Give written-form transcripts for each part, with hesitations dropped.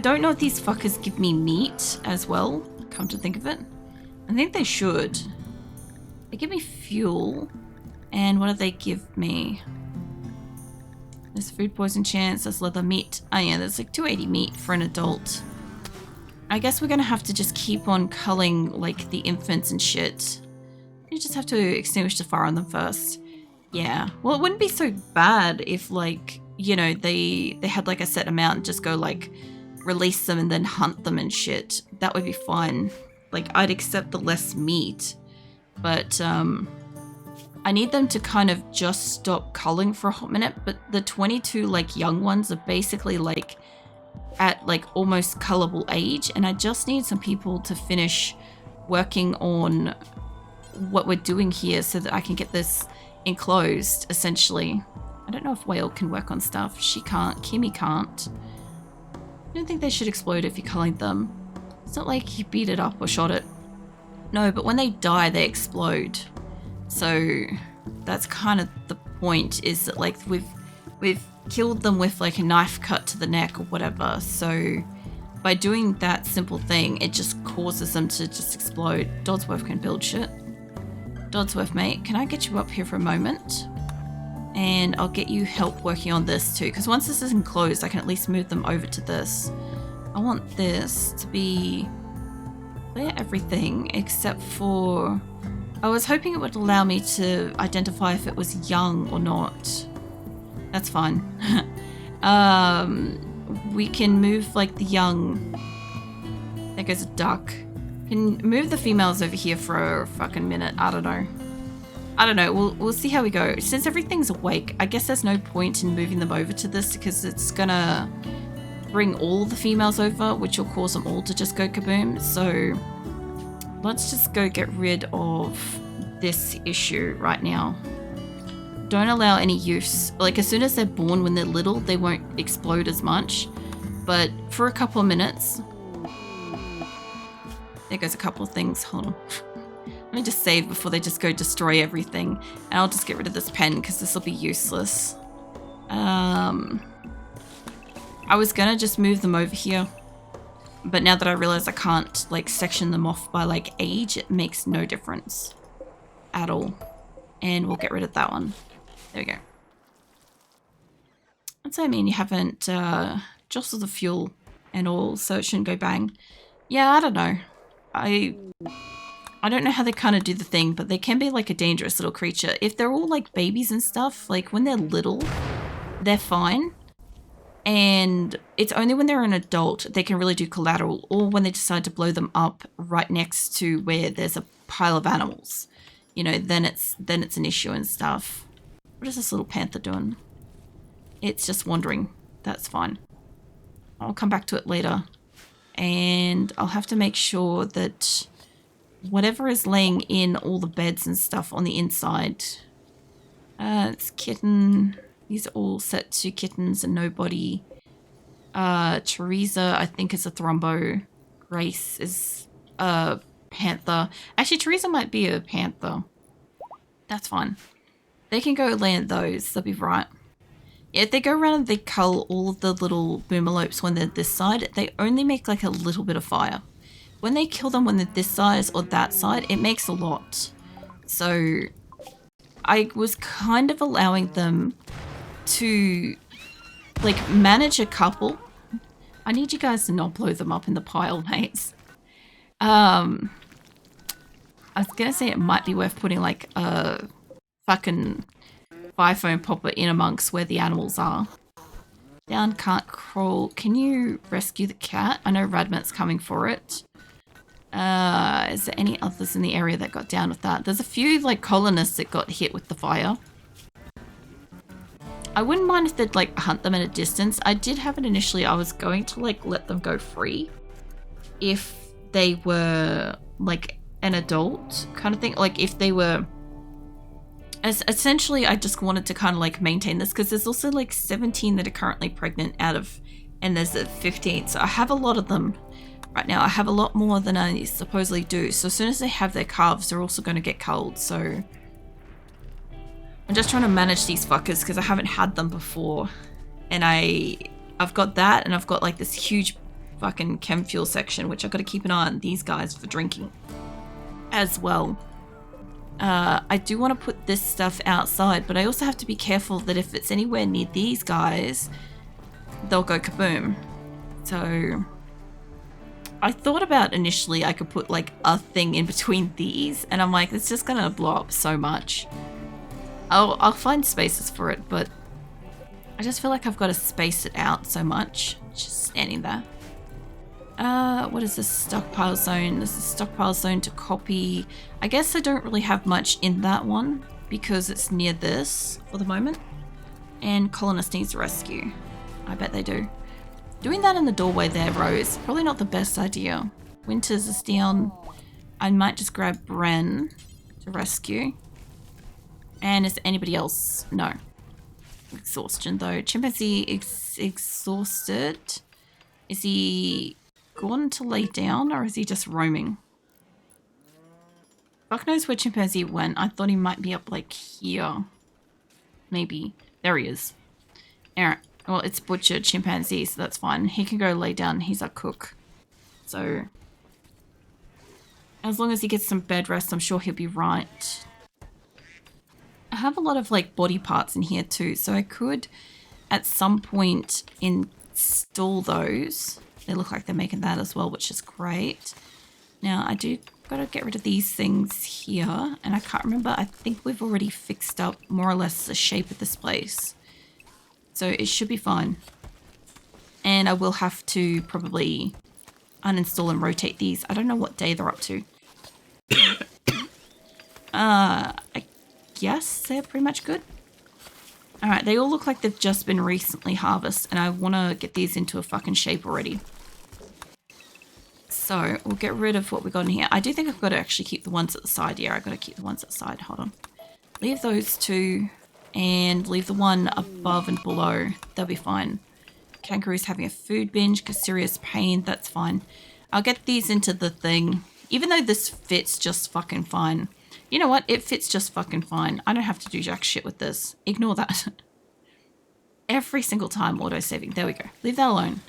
don't know if these fuckers give me meat as well, come to think of it. I think they should. They give me fuel. And what do they give me? There's food poison chance, there's leather meat. Oh yeah, there's like 280 meat for an adult. I guess we're gonna have to just keep on culling like the infants and shit. You just have to extinguish the fire on them first. Yeah, well it wouldn't be so bad if like, you know, they had like a set amount and just go like release them and then hunt them and shit. That would be fine. Like I'd accept the less meat, but I need them to kind of just stop culling for a hot minute, but the 22 like young ones are basically like at like almost cullable age, and I just need some people to finish working on what we're doing here so that I can get this enclosed essentially. I don't know if Whale can work on stuff. She can't. Kimmy can't. I don't think they should explode if you're culling them. It's not like you beat it up or shot it. No, but when they die, they explode. So that's kind of the point, is that like we've killed them with like a knife cut to the neck or whatever. So by doing that simple thing, it just causes them to just explode. Dodsworth can build shit. Dodsworth, mate, can I get you up here for a moment? And I'll get you help working on this too, because once this is enclosed, I can at least move them over to this. I want this to be clear everything except for... I was hoping it would allow me to identify if it was young or not. That's fine. We can move like the young... There goes a duck. Can move the females over here for a fucking minute. I don't know. We'll see how we go. Since everything's awake, I guess there's no point in moving them over to this because it's gonna bring all the females over, which will cause them all to just go kaboom. So let's just go get rid of this issue right now. Don't allow any use. Like as soon as they're born, when they're little, they won't explode as much. But for a couple of minutes... There goes a couple of things. Hold on. Let me just save before they just go destroy everything. And I'll just get rid of this pen because this will be useless. I was gonna just move them over here. But now that I realize I can't like section them off by like age, it makes no difference at all. And we'll get rid of that one. There we go. That's what I mean, you haven't jostled the fuel and all, so it shouldn't go bang. Yeah, I don't know. I don't know how they kind of do the thing, but they can be like a dangerous little creature. If they're all like babies and stuff, like when they're little, they're fine. And it's only when they're an adult they can really do collateral, or when they decide to blow them up right next to where there's a pile of animals. You know, then it's an issue and stuff. What is this little panther doing? It's just wandering. That's fine. I'll come back to it later. And I'll have to make sure that whatever is laying in all the beds and stuff on the inside. It's kitten. These are all set to kittens and nobody. Teresa, I think, is a thrombo. Grace is a panther. Actually, Teresa might be a panther. That's fine. They can go land those. They'll be right. Yeah, if they go around and they cull all of the little boomalopes when they're this side, they only make like a little bit of fire. When they kill them when they're this size or that side, it makes a lot. So I was kind of allowing them to like manage a couple. I need you guys to not blow them up in the pile, mates. I was gonna say it might be worth putting like a fucking fire foam popper in amongst where the animals are. Down, can't crawl. Can you rescue the cat? I know Radmet's coming for it. Is there any others in the area that got down with that? There's a few like colonists that got hit with the fire. I wouldn't mind if they'd like hunt them at a distance. I did have it initially. I was going to like let them go free if they were like an adult kind of thing. Like if they were... Essentially, I just wanted to kind of like maintain this because there's also like 17 that are currently pregnant out of, and there's a 15. So I have a lot of them right now. I have a lot more than I supposedly do. So as soon as they have their calves, they're also going to get culled. So I'm just trying to manage these fuckers because I haven't had them before. And I've got that, and I've got like this huge fucking chem fuel section, which I've got to keep an eye on these guys for drinking as well. I do want to put this stuff outside, but I also have to be careful that if it's anywhere near these guys, they'll go kaboom. So I thought about initially I could put like a thing in between these, and I'm like, it's just gonna blow up so much. I'll find spaces for it, but I just feel like I've got to space it out so much. Just standing there. What is this stockpile zone? This is stockpile zone to copy. I guess I don't really have much in that one because it's near this for the moment. And colonist needs rescue. I bet they do. Doing that in the doorway there, Rose, probably not the best idea. Winters is down. I might just grab Bren to rescue. And is there anybody else? No. Exhaustion though. Chimpanzee exhausted. Is he gone to lay down or is he just roaming? Fuck knows where Chimpanzee went. I thought he might be up like here. Maybe. There he is. Alright. Well, it's butchered Chimpanzee, so that's fine. He can go lay down. He's our cook. So as long as he gets some bed rest, I'm sure he'll be right. I have a lot of like body parts in here too, so I could at some point install those. They look like they're making that as well, which is great. Now I do gotta get rid of these things here, and I can't remember. I think we've already fixed up more or less the shape of this place, so it should be fine. And I will have to probably uninstall and rotate these. I don't know what day they're up to. I guess they're pretty much good. Alright, they all look like they've just been recently harvested, and I want to get these into a fucking shape already. So, we'll get rid of what we got in here. I do think I've got to actually keep the ones at the side. Yeah, I've got to keep the ones at the side. Hold on. Leave those two, and leave the one above and below. They'll be fine. Kangaroo's having a food binge because serious pain. That's fine. I'll get these into the thing. Even though this fits just fucking fine. You know what? It fits just fucking fine. I don't have to do jack shit with this. Ignore that. Every single time auto-saving. There we go. Leave that alone.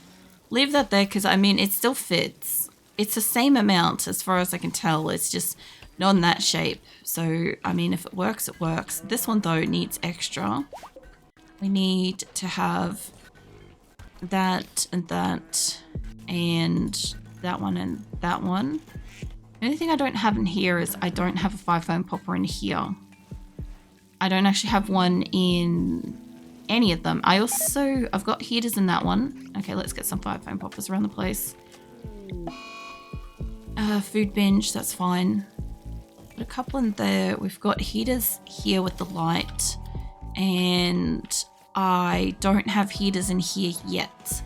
Leave that there because, I mean, it still fits. It's the same amount as far as I can tell. It's just not in that shape. So, I mean, if it works, it works. This one, though, needs extra. We need to have that and that and that one and that one. The only thing I don't have in here is I don't have a 5-phone popper in here. I don't actually have one in any of them. I've got heaters in that one. Okay, let's get some 5-phone poppers around the place. Food binge, that's fine. Got a couple in there. We've got heaters here with the light. And I don't have heaters in here yet.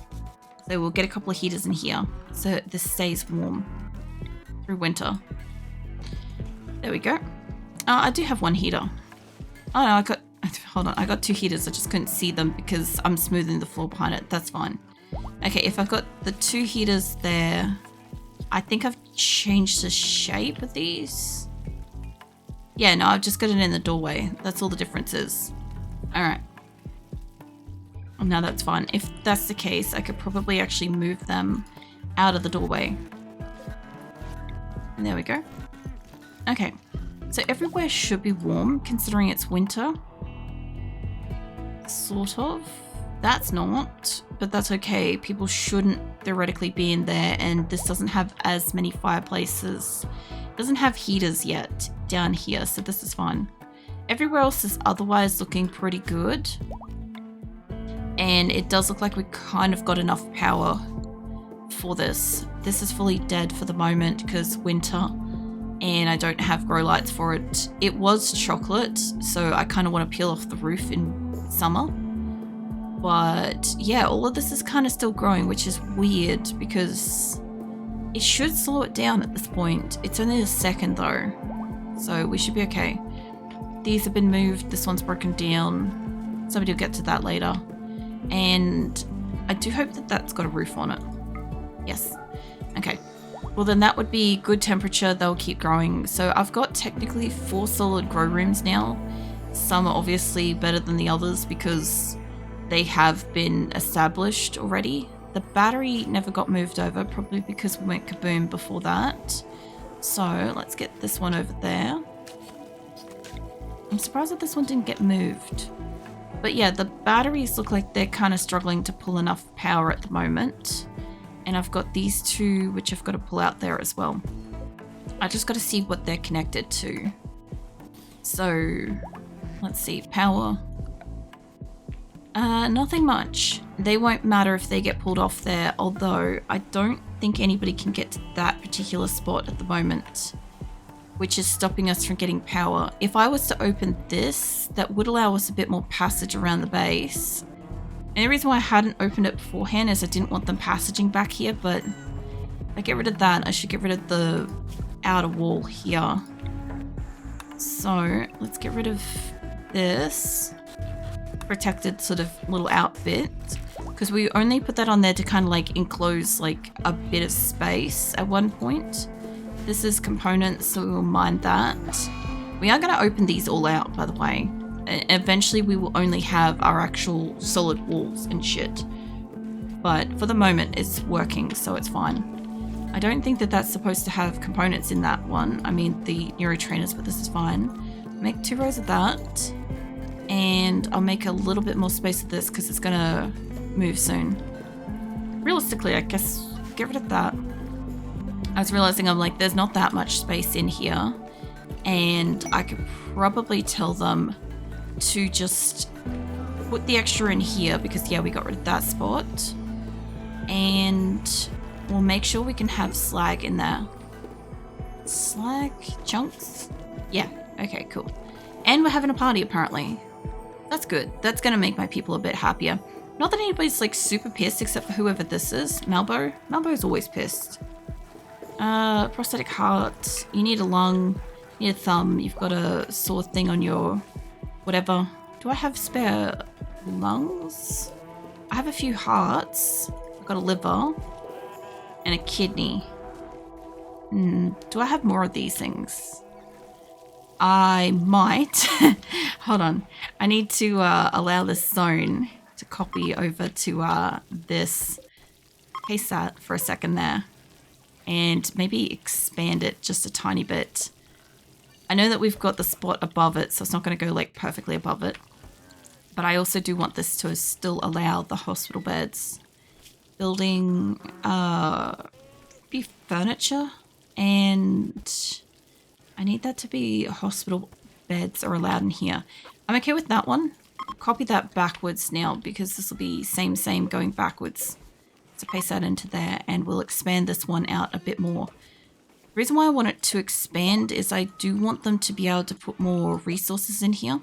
So we'll get a couple of heaters in here so this stays warm through winter. There we go. I do have one heater. Oh no, hold on, I got 2 heaters. I just couldn't see them because I'm smoothing the floor behind it. That's fine. Okay, if I've got the 2 heaters there, I think I've changed the shape of these. Yeah, no, I've just got it in the doorway. That's all the difference is. Alright. Now that's fine. If that's the case, I could probably actually move them out of the doorway. And there we go. Okay. So everywhere should be warm, considering it's winter. Sort of. That's not, but that's okay. People shouldn't theoretically be in there, and this doesn't have as many fireplaces. It doesn't have heaters yet down here, so this is fine. Everywhere else is otherwise looking pretty good. And it does look like we kind of got enough power for this. This is fully dead for the moment because winter, and I don't have grow lights for it. It was chocolate, so I kind of want to peel off the roof in summer. But yeah, all of this is kind of still growing, which is weird because it should slow it down at this point. It's only a second though, so we should be okay. These have been moved. This one's broken down. Somebody will get to that later. And I do hope that that's got a roof on it. Yes. Okay. Well, then that would be good temperature. They'll keep growing. So I've got technically 4 solid grow rooms now. Some are obviously better than the others because they have been established already. The battery never got moved over, probably because we went kaboom before that. So let's get this one over there. I'm surprised that this one didn't get moved. But yeah, the batteries look like they're kind of struggling to pull enough power at the moment. And I've got these two, which I've got to pull out there as well. I just got to see what they're connected to. So let's see, power. Nothing much. They won't matter if they get pulled off there, although I don't think anybody can get to that particular spot at the moment, which is stopping us from getting power. If I was to open this, that would allow us a bit more passage around the base. And the reason why I hadn't opened it beforehand is I didn't want them passaging back here, but if I get rid of that, I should get rid of the outer wall here. So let's get rid of this protected sort of little out bit, because we only put that on there to kind of like enclose like a bit of space at one point. This is components, so we will mind that. We are going to open these all out, by the way. Eventually we will only have our actual solid walls and shit, but for the moment it's working, so it's fine. I don't think that that's supposed to have components in that one. I mean the neurotrainers, but this is fine. Make 2 rows of that. And I'll make a little bit more space of this because it's gonna move soon. Realistically, I guess get rid of that. I was realizing I'm like, there's not that much space in here. And I could probably tell them to just put the extra in here because yeah, we got rid of that spot. And we'll make sure we can have slag in there. Slag chunks? Yeah, okay, cool. And we're having a party apparently. That's good. That's going to make my people a bit happier. Not that anybody's like super pissed except for whoever this is. Malbo. Malbo's always pissed. Prosthetic heart. You need a lung. You need a thumb. You've got a sore thing on your whatever. Do I have spare lungs? I have a few hearts. I've got a liver and a kidney. Do I have more of these things? I might. Hold on. I need to allow this zone to copy over to this. Paste that for a second there. And maybe expand it just a tiny bit. I know that we've got the spot above it, so it's not going to go like perfectly above it. But I also do want this to still allow the hospital beds. Building be furniture, and I need that to be hospital beds are allowed in here. I'm okay with that one. Copy that backwards now because this will be same going backwards. So paste that into there and we'll expand this one out a bit more. The reason why I want it to expand is I do want them to be able to put more resources in here.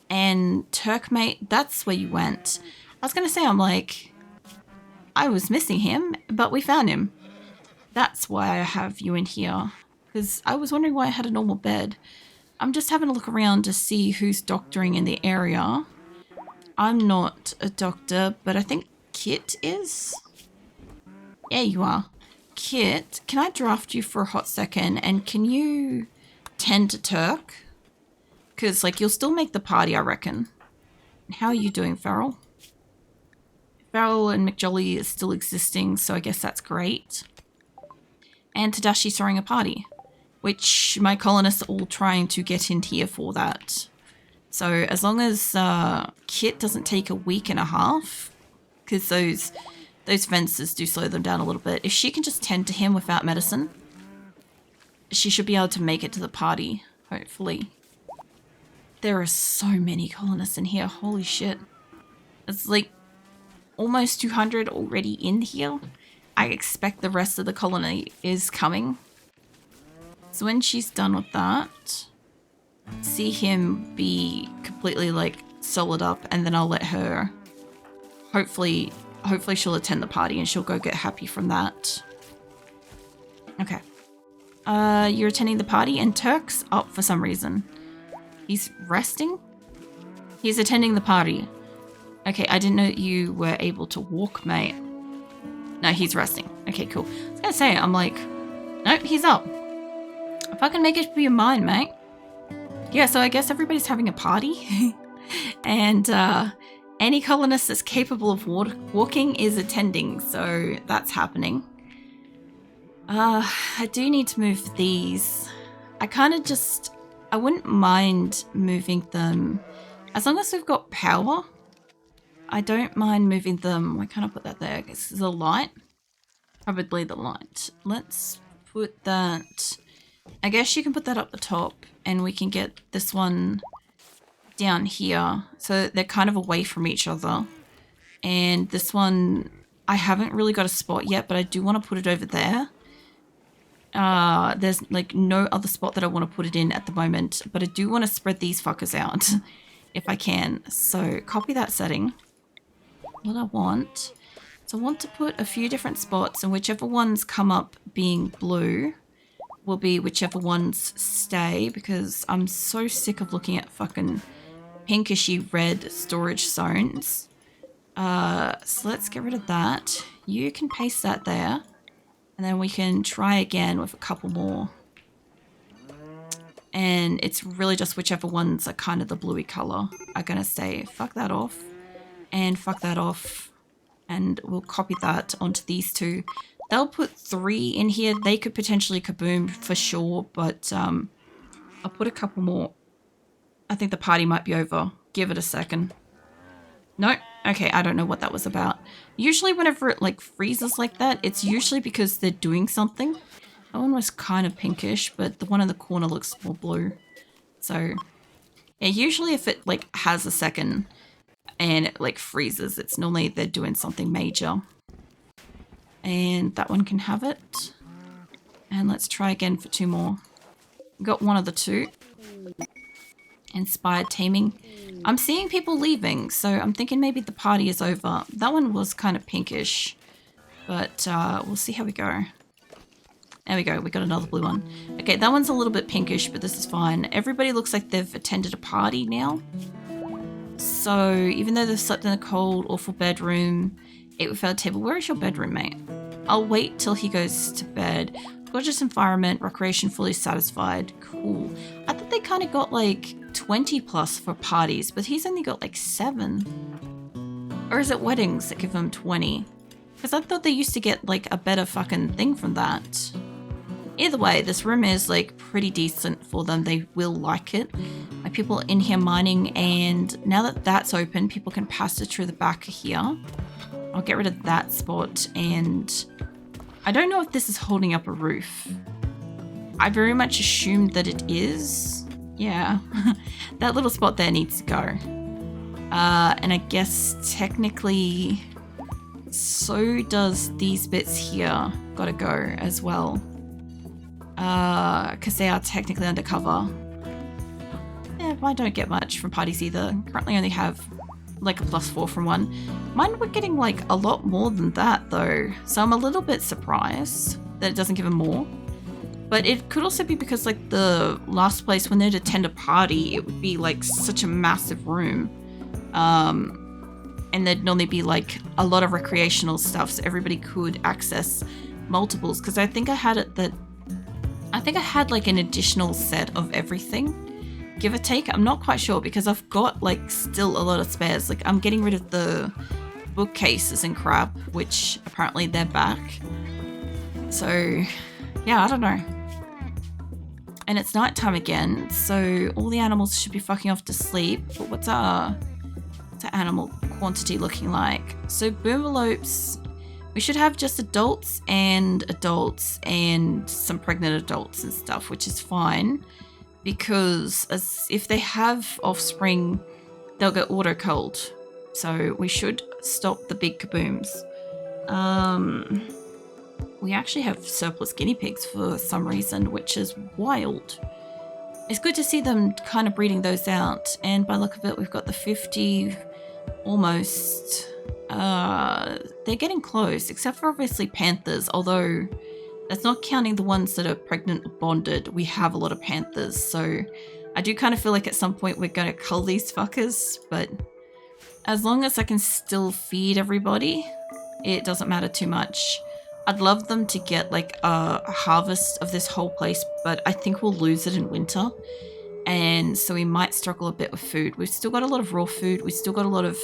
And Turkmate, that's where you went. I was going to say, I'm like, I was missing him, but we found him. That's why I have you in here. Because I was wondering why I had a normal bed. I'm just having a look around to see who's doctoring in the area. I'm not a doctor, but I think Kit is. Yeah, you are. Kit, can I draft you for a hot second? And can you tend to Turk? Because, like, you'll still make the party, I reckon. How are you doing, Farrell? Farrell and McJolly is still existing, so I guess that's great. And Tadashi's throwing a party, which my colonists are all trying to get in here for that. So as long as Kit doesn't take a week and a half, because those fences do slow them down a little bit. If she can just tend to him without medicine, she should be able to make it to the party, hopefully. There are so many colonists in here, holy shit. It's like almost 200 already in here. I expect the rest of the colony is coming. So when she's done with that, see him be completely like solid up, and then I'll let her, hopefully she'll attend the party and she'll go get happy from that. Okay. You're attending the party and Turk's up for some reason. He's resting? He's attending the party. Okay, I didn't know you were able to walk, mate. No, he's resting. Okay, cool. I was gonna say, I'm like, nope, he's up. If I can make it for your mind, mate. Yeah, so I guess everybody's having a party. And Any colonist that's capable of walking is attending, so that's happening. I do need to move these. I wouldn't mind moving them as long as we've got power. I don't mind moving them. Why can't I put that there? This is a light. Probably the light. Let's put that. I guess you can put that up the top and we can get this one down here. So they're kind of away from each other. And this one, I haven't really got a spot yet, but I do want to put it over there. There's like no other spot that I want to put it in at the moment, but I do want to spread these fuckers out if I can. So copy that setting. What I want. So I want to put a few different spots, and whichever ones come up being blue will be whichever ones stay, because I'm so sick of looking at fucking pinkishy red storage zones. So let's get rid of that. You can paste that there, and then we can try again with a couple more. And it's really just whichever ones are kind of the bluey color are gonna stay. Fuck that off, and fuck that off. And we'll copy that onto these two. They'll put 3 in here. They could potentially kaboom for sure, but I'll put a couple more. I think the party might be over. Give it a second. No? Okay, I don't know what that was about. Usually whenever it like freezes like that, it's usually because they're doing something. That one was kind of pinkish, but the one in the corner looks more blue. So, yeah, usually if it like has a second and it like freezes, it's normally they're doing something major. And that one can have it. And let's try again for 2 more. Got one of the 2. Inspired taming. I'm seeing people leaving, so I'm thinking maybe the party is over. That one was kind of pinkish, but we'll see how we go. There we go, we got another blue one. Okay, that one's a little bit pinkish, but this is fine. Everybody looks like they've attended a party now. So even though they've slept in a cold, awful bedroom, ate without a table. Where is your bedroom, mate? I'll wait till he goes to bed. Gorgeous environment, recreation fully satisfied. Cool. I thought they kind of got like 20 plus for parties, but he's only got like 7. Or is it weddings that give him 20? Because I thought they used to get like a better fucking thing from that. Either way, this room is like pretty decent for them. They will like it. My people in here mining, and now that that's open, people can pass it through the back here. I'll get rid of that spot, and I don't know if this is holding up a roof. I very much assumed that it is. Yeah, that little spot there needs to go. And I guess technically, so does these bits here gotta go as well. Because they are technically undercover. Yeah, I don't get much from parties either. Currently only have like a +4 from one. Mine were getting like a lot more than that though. So I'm a little bit surprised that it doesn't give them more. But it could also be because like the last place when they'd attend a party, it would be like such a massive room. And there'd normally be like a lot of recreational stuff so everybody could access multiples. Because I think I had it that I think I had like an additional set of everything, give or take. I'm not quite sure because I've got like still a lot of spares. Like I'm getting rid of the bookcases and crap, which apparently they're back. So yeah, I don't know. And it's nighttime again, so all the animals should be fucking off to sleep. But what's our animal quantity looking like? So boomalopes, we should have just adults and some pregnant adults and stuff, which is fine because if they have offspring, they'll get auto-culled. So we should stop the big kabooms. We actually have surplus guinea pigs for some reason, which is wild. It's good to see them kind of breeding those out. And by the look of it, we've got the 50 almost. They're getting close, except for obviously panthers, although that's not counting the ones that are pregnant or bonded. We have a lot of panthers, so I do kind of feel like at some point we're going to cull these fuckers, but as long as I can still feed everybody, it doesn't matter too much. I'd love them to get like a harvest of this whole place, but I think we'll lose it in winter. And so we might struggle a bit with food. We've still got a lot of raw food. We've still got a lot of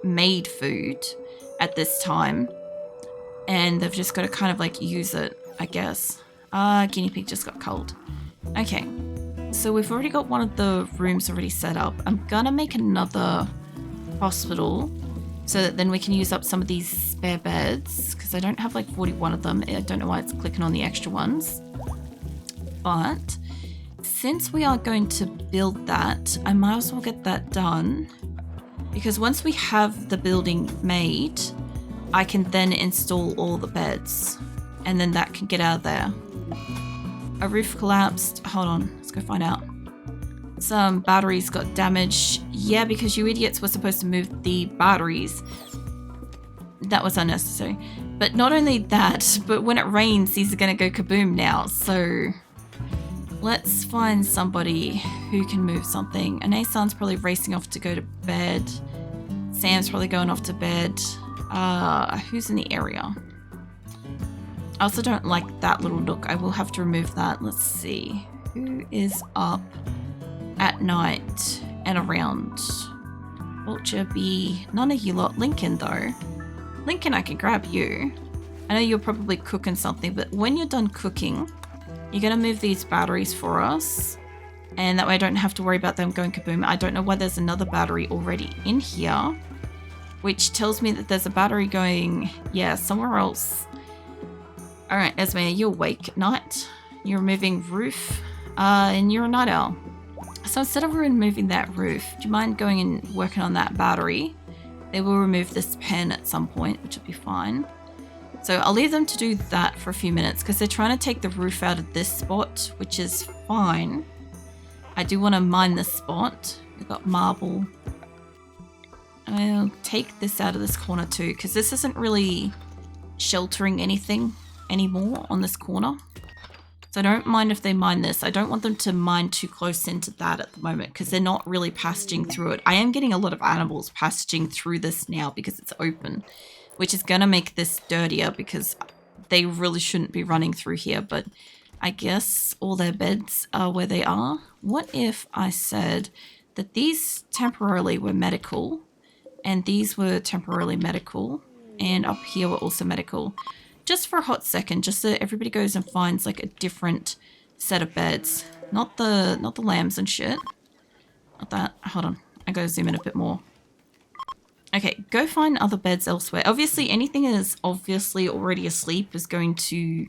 made food at this time. And they've just got to kind of like use it, I guess. Guinea pig just got cold. Okay, so we've already got one of the rooms already set up. I'm gonna make another hospital so that then we can use up some of these spare beds, because I don't have like 41 of them. I don't know why it's clicking on the extra ones. But since we are going to build that, I might as well get that done, because once we have the building made, I can then install all the beds, and then that can get out of there. A roof collapsed. Hold on, let's go find out. Some batteries got damaged. Yeah, because you idiots were supposed to move the batteries. That was unnecessary. But not only that, but when it rains, these are going to go kaboom now. So let's find somebody who can move something. Anasan's probably racing off to go to bed. Sam's probably going off to bed. Who's in the area? I also don't like that little nook. I will have to remove that. Let's see. Who is up at night and around? Vulture, Bee. None of you lot. Lincoln, though. Lincoln, I can grab you. I know you're probably cooking something, but when you're done cooking, you're going to move these batteries for us. And that way I don't have to worry about them going kaboom. I don't know why there's another battery already in here, which tells me that there's a battery going, yeah, somewhere else. All right, Esme, are you awake at night? You're removing roof, and you're a night owl. So instead of removing that roof, do you mind going and working on that battery? They will remove this pen at some point, which will be fine. So I'll leave them to do that for a few minutes, because they're trying to take the roof out of this spot, which is fine. I do want to mine this spot. We've got marble. I'll take this out of this corner too, because this isn't really sheltering anything anymore on this corner. So I don't mind if they mine this. I don't want them to mine too close into that at the moment, because they're not really passaging through it. I am getting a lot of animals passaging through this now because it's open, which is going to make this dirtier, because they really shouldn't be running through here. But I guess all their beds are where they are. What if I said that these temporarily were medical, and these were temporarily medical, and up here were also medical? Just for a hot second, just so everybody goes and finds like a different set of beds. Not the lambs and shit. Not that. Hold on. I gotta zoom in a bit more. Okay, go find other beds elsewhere. Obviously, anything that is obviously already asleep is going to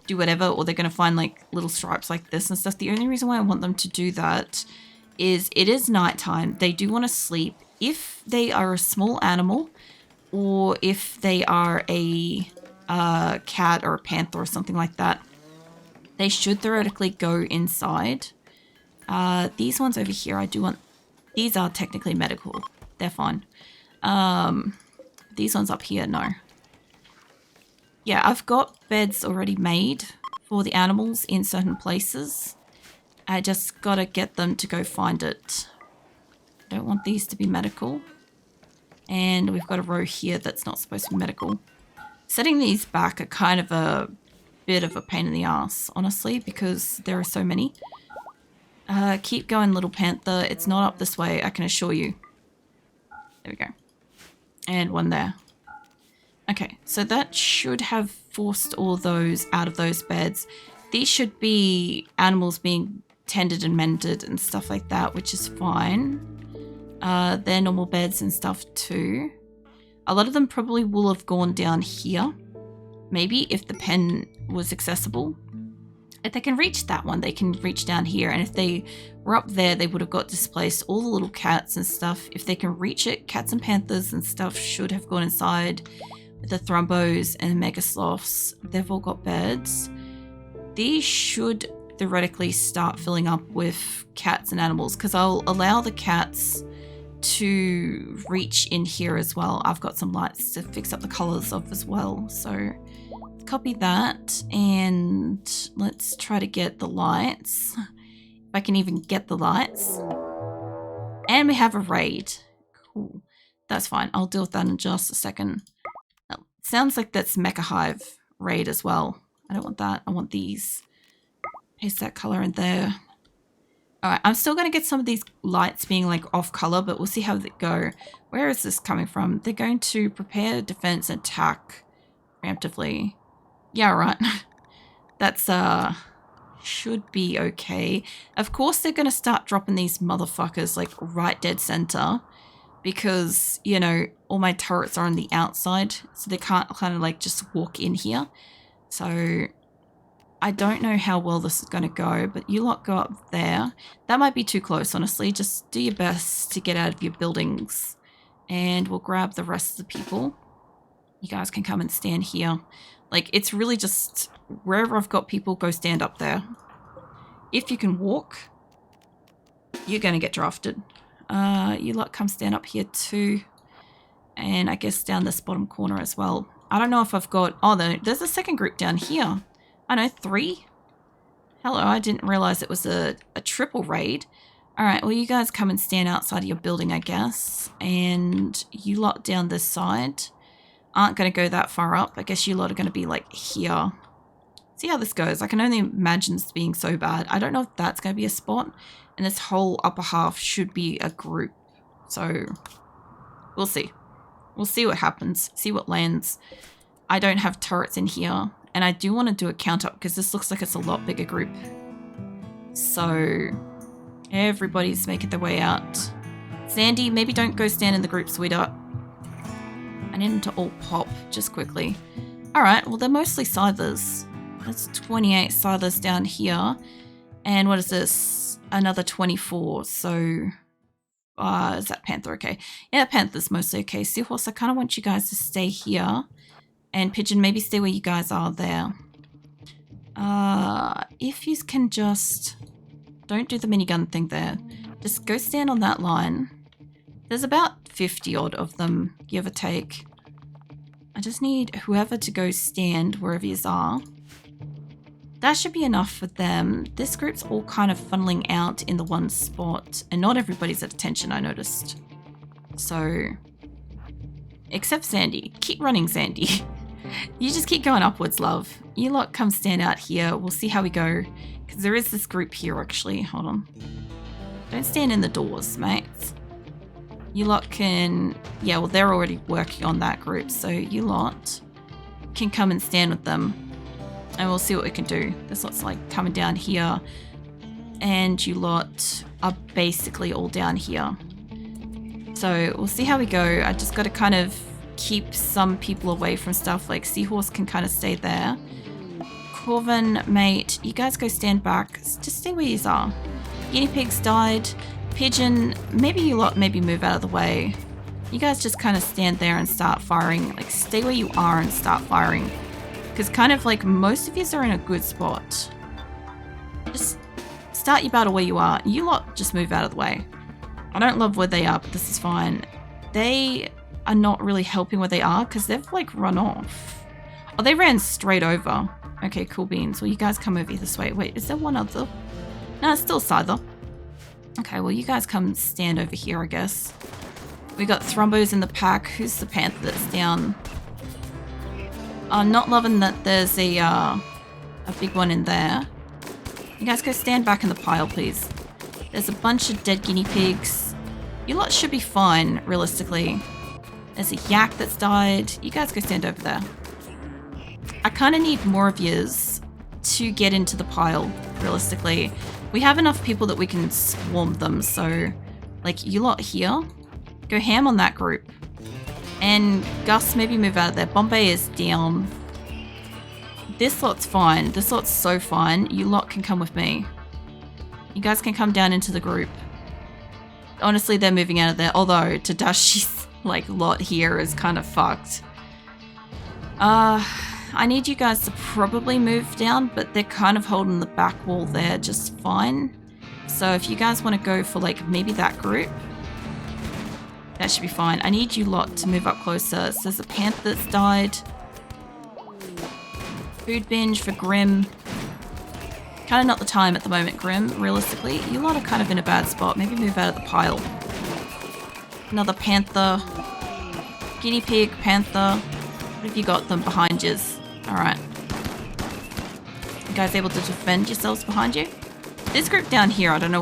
do whatever, or they're going to find like little stripes like this and stuff. The only reason why I want them to do that is it is nighttime. They do want to sleep. If they are a small animal, or if they are a cat or a panther or something like that, they should theoretically go inside. These ones over here, I do want, these are technically medical. They're fine. These ones up here, no. Yeah, I've got beds already made for the animals in certain places. I just gotta get them to go find it. I don't want these to be medical. And we've got a row here that's not supposed to be medical. Setting these back are kind of a bit of a pain in the ass, honestly, because there are so many. Keep going, little panther. It's not up this way, I can assure you. There we go. And one there. Okay, so that should have forced all those out of those beds. These should be animals being tended and mended and stuff like that, which is fine. They're normal beds and stuff too. A lot of them probably will have gone down here. Maybe if the pen was accessible. If they can reach that one, they can reach down here. And if they were up there, they would have got displaced. All the little cats and stuff, if they can reach it, cats and panthers and stuff should have gone inside. With the thrumbos and mega sloths, they've all got beds. These should theoretically start filling up with cats and animals, because I'll allow the cats to reach in here as well. I've got some lights to fix up the colors of as well, so copy that, and let's try to get the lights, if I can even get the lights. And we have a raid. Cool, that's fine. I'll deal with that in just a second. Sounds like that's Mecha Hive raid as well. I don't want that. I want these. Paste that color in there. Alright, I'm still going to get some of these lights being like off color, but we'll see how they go. Where is this coming from? They're going to prepare, defense, and attack preemptively. Yeah, right. That's, should be okay. Of course, they're going to start dropping these motherfuckers like right dead center because, you know, all my turrets are on the outside, so they can't kind of like just walk in here. So I don't know how well this is going to go, but you lot go up there. That might be too close, honestly. Just do your best to get out of your buildings, and we'll grab the rest of the people. You guys can come and stand here. Like, it's really just wherever I've got people, go stand up there. If you can walk, you're going to get drafted. You lot come stand up here too. And I guess down this bottom corner as well. I don't know if I've got... Oh, there's a second group down here. I know, 3. Hello, I didn't realize it was a triple raid. Alright, well, you guys come and stand outside of your building, I guess. And you lot down this side aren't going to go that far up. I guess you lot are going to be like here. See how this goes. I can only imagine this being so bad. I don't know if that's going to be a spot. And this whole upper half should be a group. So we'll see. We'll see what happens. See what lands. I don't have turrets in here. And I do want to do a count up because this looks like it's a lot bigger group. So everybody's making their way out. Sandy, maybe don't go stand in the group, sweetheart. I need them to all pop just quickly. Alright, well, they're mostly Scythers. That's 28 Scythers down here. And what is this? Another 24. So, is that Panther okay? Yeah, Panther's mostly okay. Seahorse, I kind of want you guys to stay here. And Pigeon, maybe stay where you guys are there. If you can just... Don't do the minigun thing there. Just go stand on that line. There's about 50 odd of them, give or take. I just need whoever to go stand wherever you are. That should be enough for them. This group's all kind of funneling out in the one spot, and not everybody's at attention, I noticed. So, except Sandy. Keep running, Sandy. You just keep going upwards, love. You lot come stand out here. We'll see how we go. Because there is this group here, actually. Hold on. Don't stand in the doors, mates. You lot can... Yeah, well, they're already working on that group. So you lot can come and stand with them. And we'll see what we can do. This lot's like coming down here. And you lot are basically all down here. So we'll see how we go. I just got to kind of keep some people away from stuff. Like Seahorse can kind of stay there. Corvin, mate, you guys go stand back. Just stay where you are. Guinea pigs died. Pigeon, maybe you lot maybe move out of the way. You guys just kind of stand there and start firing. Like, stay where you are and start firing. Because kind of like most of you are in a good spot. Just start your battle where you are. You lot just move out of the way. I don't love where they are, but this is fine. They are not really helping where they are because they've like run off. Oh, they ran straight over. Okay, cool beans. Well, you guys come over this way. Wait, is there one other? No, it's still Scyther. Okay, well, you guys come stand over here, I guess. We got Thrumbos in the pack. Who's the Panther that's down? I'm not loving that there's a big one in there. You guys go stand back in the pile, please. There's a bunch of dead guinea pigs. You lot should be fine, realistically. There's a yak that's died. You guys go stand over there. I kind of need more of yous to get into the pile, realistically. We have enough people that we can swarm them, so... Like, you lot here, go ham on that group. And Gus, maybe move out of there. Bombay is down. This lot's fine. This lot's so fine. You lot can come with me. You guys can come down into the group. Honestly, they're moving out of there. Although, Tadashi's, like, lot here is kind of fucked. I need you guys to probably move down, but they're kind of holding the back wall there just fine. So if you guys want to go for, like, maybe that group, that should be fine. I need you lot to move up closer. So there's a panther that's died. Food binge for Grim. Kind of not the time at the moment, Grim, realistically. You lot are kind of in a bad spot. Maybe move out of the pile. Another panther. Guinea pig, panther. What have you got them behind you? Alright. You guys able to defend yourselves behind you? This group down here, I don't know